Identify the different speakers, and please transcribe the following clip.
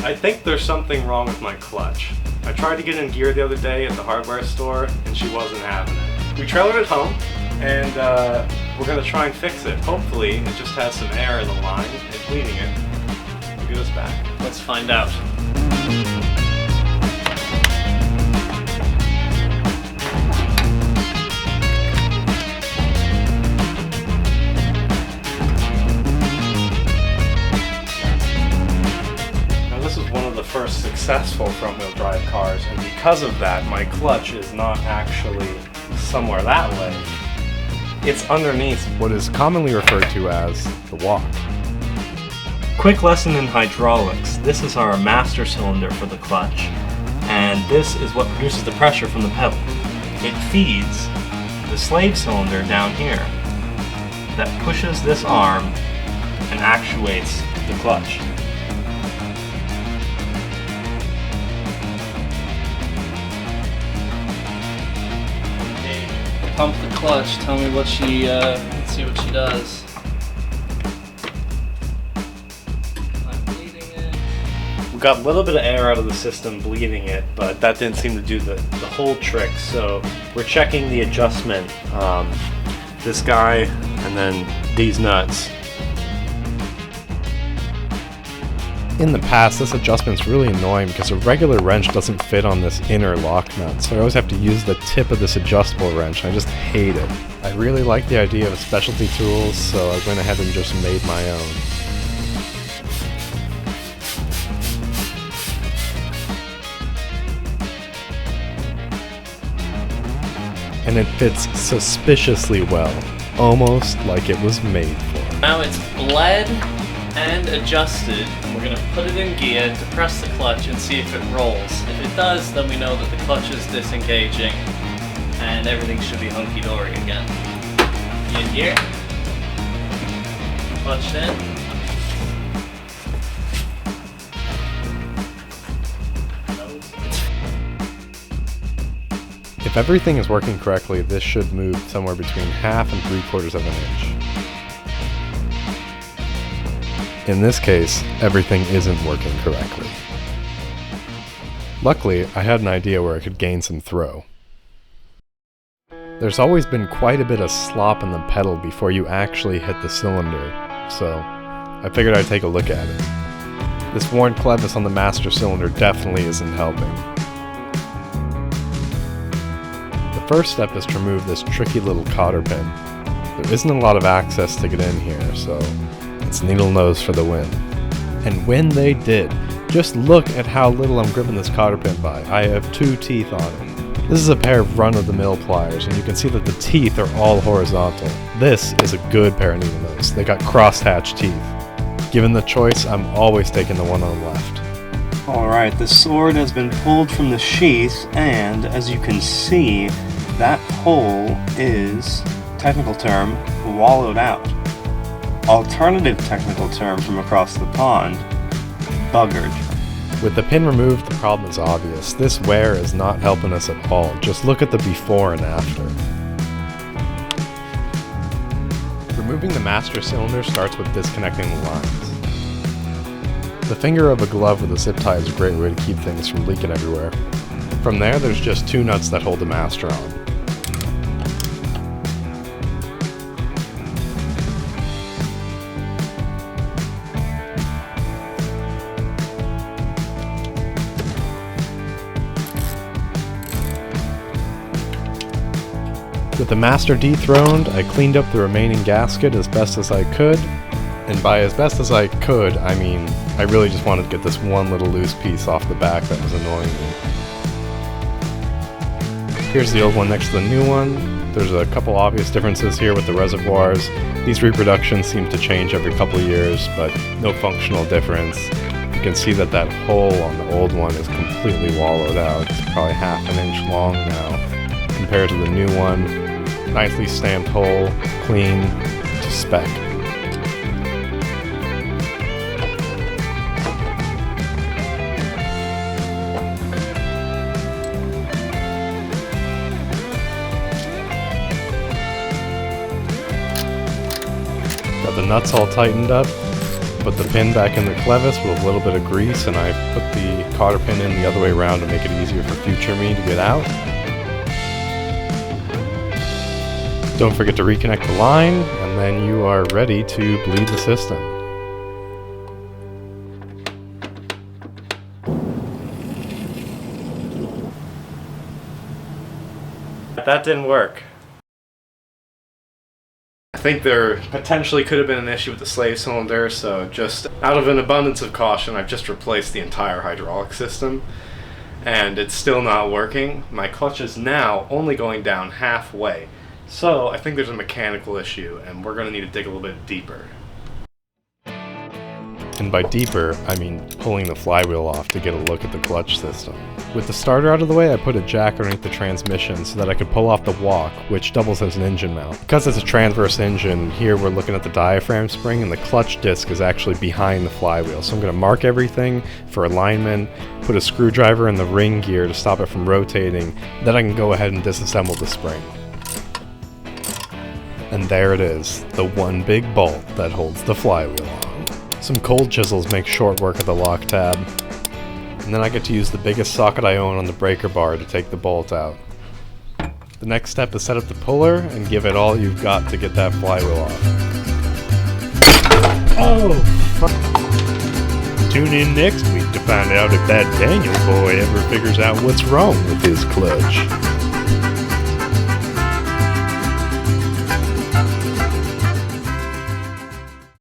Speaker 1: I think there's something wrong with my clutch. I tried to get in gear the other day at the hardware store and she wasn't having it. We trailered it home and we're gonna try and fix it. Hopefully it just has some air in the line and bleeding it will get us back. Let's find out. First successful front-wheel drive cars, and because of that my clutch is not actually somewhere that way. It's underneath
Speaker 2: what is commonly referred to as the walk.
Speaker 1: Quick lesson in hydraulics. This is our master cylinder for the clutch, and this is what produces the pressure from the pedal. It feeds the slave cylinder down here that pushes this arm and actuates the clutch.
Speaker 3: Pump the clutch. Tell me what she, let's see what she does. I'm bleeding it.
Speaker 1: We got a little bit of air out of the system bleeding it, but that didn't seem to do the whole trick. So we're checking the adjustment. This guy and then these nuts.
Speaker 2: In the past, this adjustment's really annoying because a regular wrench doesn't fit on this inner lock nut, so I always have to use the tip of this adjustable wrench. I just hate it. I really like the idea of specialty tools, so I went ahead and just made my own. And it fits suspiciously well, almost like it was made for.
Speaker 3: Now it's bled and adjusted, and we're going to put it in gear to press the clutch and see if it rolls. If it does, then we know that the clutch is disengaging and everything should be hunky-dory again. In gear, clutch in.
Speaker 2: If everything is working correctly, this should move somewhere between 1/2 and 3/4 of an inch. In this case, everything isn't working correctly. Luckily, I had an idea where I could gain some throw. There's always been quite a bit of slop in the pedal before you actually hit the cylinder, so I figured I'd take a look at it. This worn clevis on the master cylinder definitely isn't helping. The first step is to remove this tricky little cotter pin. There isn't a lot of access to get in here, so it's needle nose for the win. And when they did, just look at how little I'm gripping this cotter pin by. I have 2 teeth on it. This is a pair of run-of-the-mill pliers, and you can see that the teeth are all horizontal. This is a good pair of needle nose. They got crosshatch teeth. Given the choice, I'm always taking the one on the left.
Speaker 1: Alright, the sword has been pulled from the sheath, and as you can see, that hole is, technical term, wallowed out. Alternative technical term from across the pond, buggered.
Speaker 2: With the pin removed, the problem is obvious. This wear is not helping us at all. Just look at the before and after. Removing the master cylinder starts with disconnecting the lines. The finger of a glove with a zip tie is a great way to keep things from leaking everywhere. From there, there's just 2 nuts that hold the master on. With the master dethroned, I cleaned up the remaining gasket as best as I could. And by as best as I could, I mean, I really just wanted to get this one little loose piece off the back that was annoying me. Here's the old one next to the new one. There's a couple obvious differences here with the reservoirs. These reproductions seem to change every couple of years, but no functional difference. You can see that that hole on the old one is completely wallowed out. It's probably 1/2 inch long now, compared to the new one. Nicely stamped hole, clean to spec. Got the nuts all tightened up. Put the pin back in the clevis with a little bit of grease, and I put the cotter pin in the other way around to make it easier for future me to get out. Don't forget to reconnect the line, and then you are ready to bleed the system.
Speaker 1: That didn't work. I think there potentially could have been an issue with the slave cylinder, so just out of an abundance of caution, I've just replaced the entire hydraulic system, and it's still not working. My clutch is now only going down halfway, so I think there's a mechanical issue, and we're going to need to dig a little bit deeper.
Speaker 2: And by deeper, I mean pulling the flywheel off to get a look at the clutch system. With the starter out of the way, I put a jack underneath the transmission so that I could pull off the walk, which doubles as an engine mount. Because it's a transverse engine, here we're looking at the diaphragm spring, and the clutch disc is actually behind the flywheel. So I'm going to mark everything for alignment, put a screwdriver in the ring gear to stop it from rotating, then I can go ahead and disassemble the spring. And there it is, the one big bolt that holds the flywheel on. Some cold chisels make short work of the lock tab, and then I get to use the biggest socket I own on the breaker bar to take the bolt out. The next step is set up the puller and give it all you've got to get that flywheel off. Oh, fuck. Tune in next week to find out if that Daniel boy ever figures out what's wrong with his clutch.